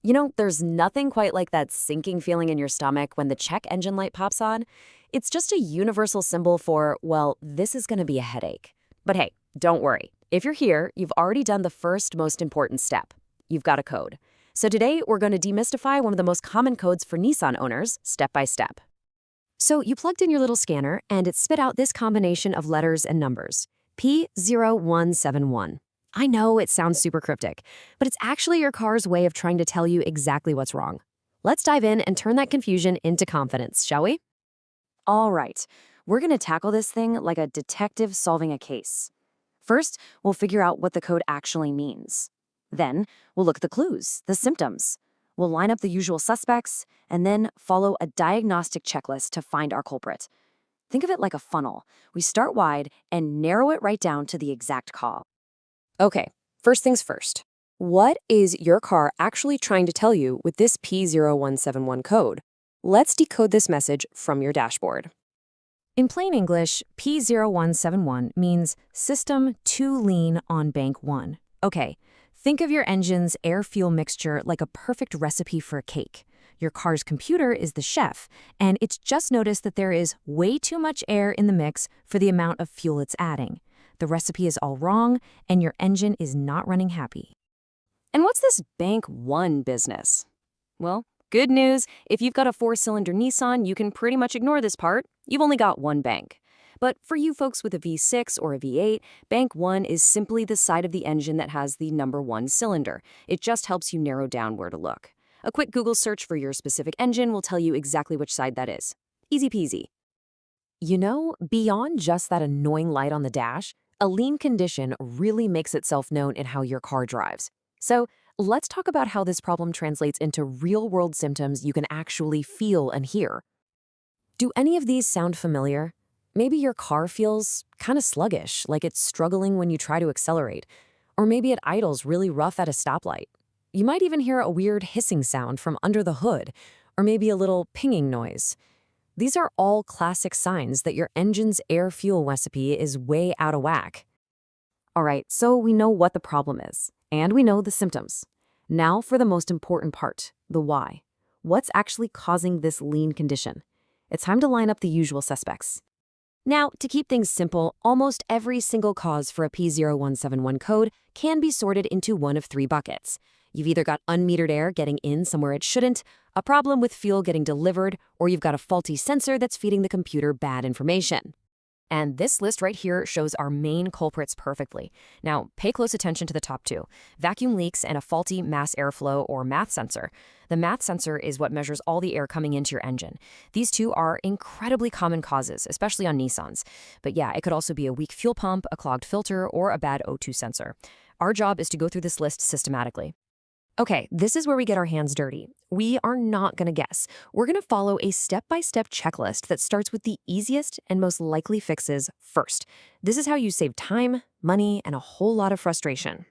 There's nothing quite like that sinking feeling in your stomach when the check engine light pops on. It's just a universal symbol for, well, this is going to be a headache. But hey, don't worry. If you're here, you've already done the first most important step. You've got a code. So today, we're going to demystify one of the most common codes for Nissan owners, step by step. So you plugged in your little scanner, and it spit out this combination of letters and numbers, P0171. I know it sounds super cryptic, but it's actually your car's way of trying to tell you exactly what's wrong. Let's dive in and turn that confusion into confidence, shall we? All right, we're going to tackle this thing like a detective solving a case. First, we'll figure out what the code actually means. Then, we'll look at the clues, the symptoms. We'll line up the usual suspects, and then follow a diagnostic checklist to find our culprit. Think of it like a funnel. We start wide and narrow it right down to the exact cause. Okay, first things first. What is your car actually trying to tell you with this P0171 code? Let's decode this message from your dashboard. In plain English, P0171 means System Too Lean on Bank 1. Okay, think of your engine's air-fuel mixture like a perfect recipe for a cake. Your car's computer is the chef, and it's just noticed that there is way too much air in the mix for the amount of fuel it's adding. The recipe is all wrong, and your engine is not running happy. And what's this Bank 1 business? Well, good news, if you've got a 4-cylinder Nissan, you can pretty much ignore this part. You've only got one bank. But for you folks with a V6 or a V8, Bank 1 is simply the side of the engine that has the number 1 cylinder. It just helps you narrow down where to look. A quick Google search for your specific engine will tell you exactly which side that is. Easy peasy. Beyond just that annoying light on the dash, a lean condition really makes itself known in how your car drives. So let's talk about how this problem translates into real-world symptoms you can actually feel and hear. Do any of these sound familiar? Maybe your car feels kind of sluggish, like it's struggling when you try to accelerate. Or maybe it idles really rough at a stoplight. You might even hear a weird hissing sound from under the hood, or maybe a little pinging noise. These are all classic signs that your engine's air-fuel recipe is way out of whack. All right, so we know what the problem is, and we know the symptoms. Now for the most important part, the why. What's actually causing this lean condition? It's time to line up the usual suspects. Now, to keep things simple, almost every single cause for a P0171 code can be sorted into one of 3 buckets. You've either got unmetered air getting in somewhere it shouldn't, a problem with fuel getting delivered, or you've got a faulty sensor that's feeding the computer bad information. And this list right here shows our main culprits perfectly. Now, pay close attention to the top 2, vacuum leaks and a faulty mass airflow or math sensor. The math sensor is what measures all the air coming into your engine. These 2 are incredibly common causes, especially on Nissans. But yeah, it could also be a weak fuel pump, a clogged filter, or a bad O2 sensor. Our job is to go through this list systematically. Okay, this is where we get our hands dirty. We are not going to guess. We're going to follow a step-by-step checklist that starts with the easiest and most likely fixes first. This is how you save time, money, and a whole lot of frustration.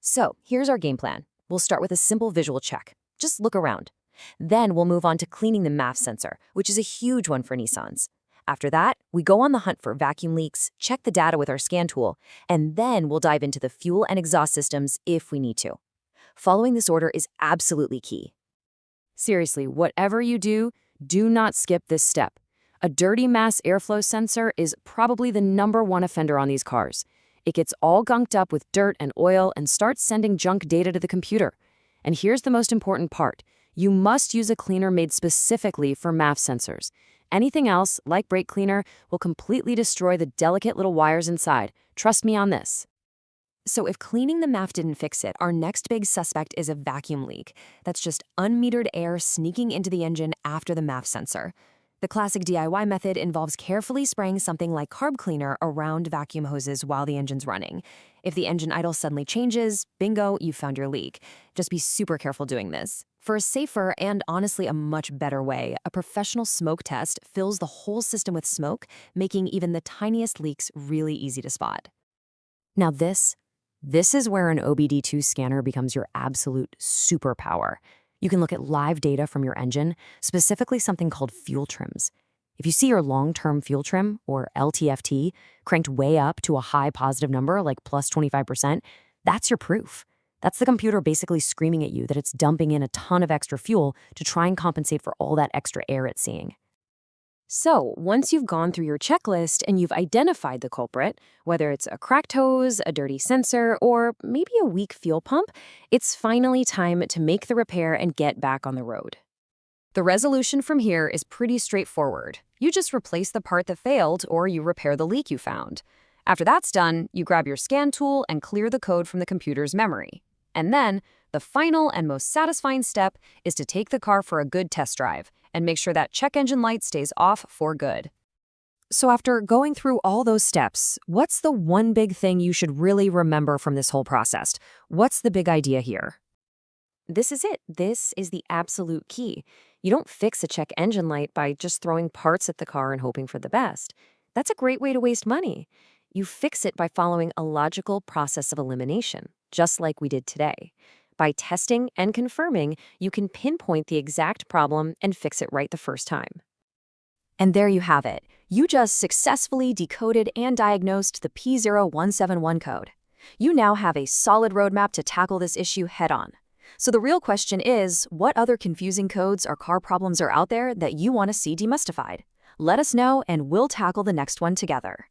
So here's our game plan. We'll start with a simple visual check. Just look around. Then we'll move on to cleaning the MAF sensor, which is a huge one for Nissans. After that, we go on the hunt for vacuum leaks, check the data with our scan tool, and then we'll dive into the fuel and exhaust systems if we need to. Following this order is absolutely key. Seriously, whatever you do, do not skip this step. A dirty mass airflow sensor is probably the number 1 offender on these cars. It gets all gunked up with dirt and oil and starts sending junk data to the computer. And here's the most important part. You must use a cleaner made specifically for MAF sensors. Anything else, like brake cleaner, will completely destroy the delicate little wires inside. Trust me on this. So if cleaning the MAF didn't fix it, our next big suspect is a vacuum leak. That's just unmetered air sneaking into the engine after the MAF sensor. The classic DIY method involves carefully spraying something like carb cleaner around vacuum hoses while the engine's running. If the engine idle suddenly changes, bingo, you found your leak. Just be super careful doing this. For a safer and honestly a much better way, a professional smoke test fills the whole system with smoke, making even the tiniest leaks really easy to spot. Now this is where an OBD2 scanner becomes your absolute superpower. You can look at live data from your engine, specifically something called fuel trims. If you see your long-term fuel trim, or LTFT, cranked way up to a high positive number like plus 25%, that's your proof. That's the computer basically screaming at you that it's dumping in a ton of extra fuel to try and compensate for all that extra air it's seeing. So, once you've gone through your checklist and you've identified the culprit, whether it's a cracked hose, a dirty sensor, or maybe a weak fuel pump, it's finally time to make the repair and get back on the road. The resolution from here is pretty straightforward. You just replace the part that failed or you repair the leak you found. After that's done, you grab your scan tool and clear the code from the computer's memory. And then, the final and most satisfying step is to take the car for a good test drive and make sure that check engine light stays off for good. So after going through all those steps, what's the one big thing you should really remember from this whole process? What's the big idea here? This is it. This is the absolute key. You don't fix a check engine light by just throwing parts at the car and hoping for the best. That's a great way to waste money. You fix it by following a logical process of elimination, just like we did today. By testing and confirming, you can pinpoint the exact problem and fix it right the first time. And there you have it. You just successfully decoded and diagnosed the P0171 code. You now have a solid roadmap to tackle this issue head-on. So the real question is, what other confusing codes or car problems are out there that you want to see demystified? Let us know and we'll tackle the next one together.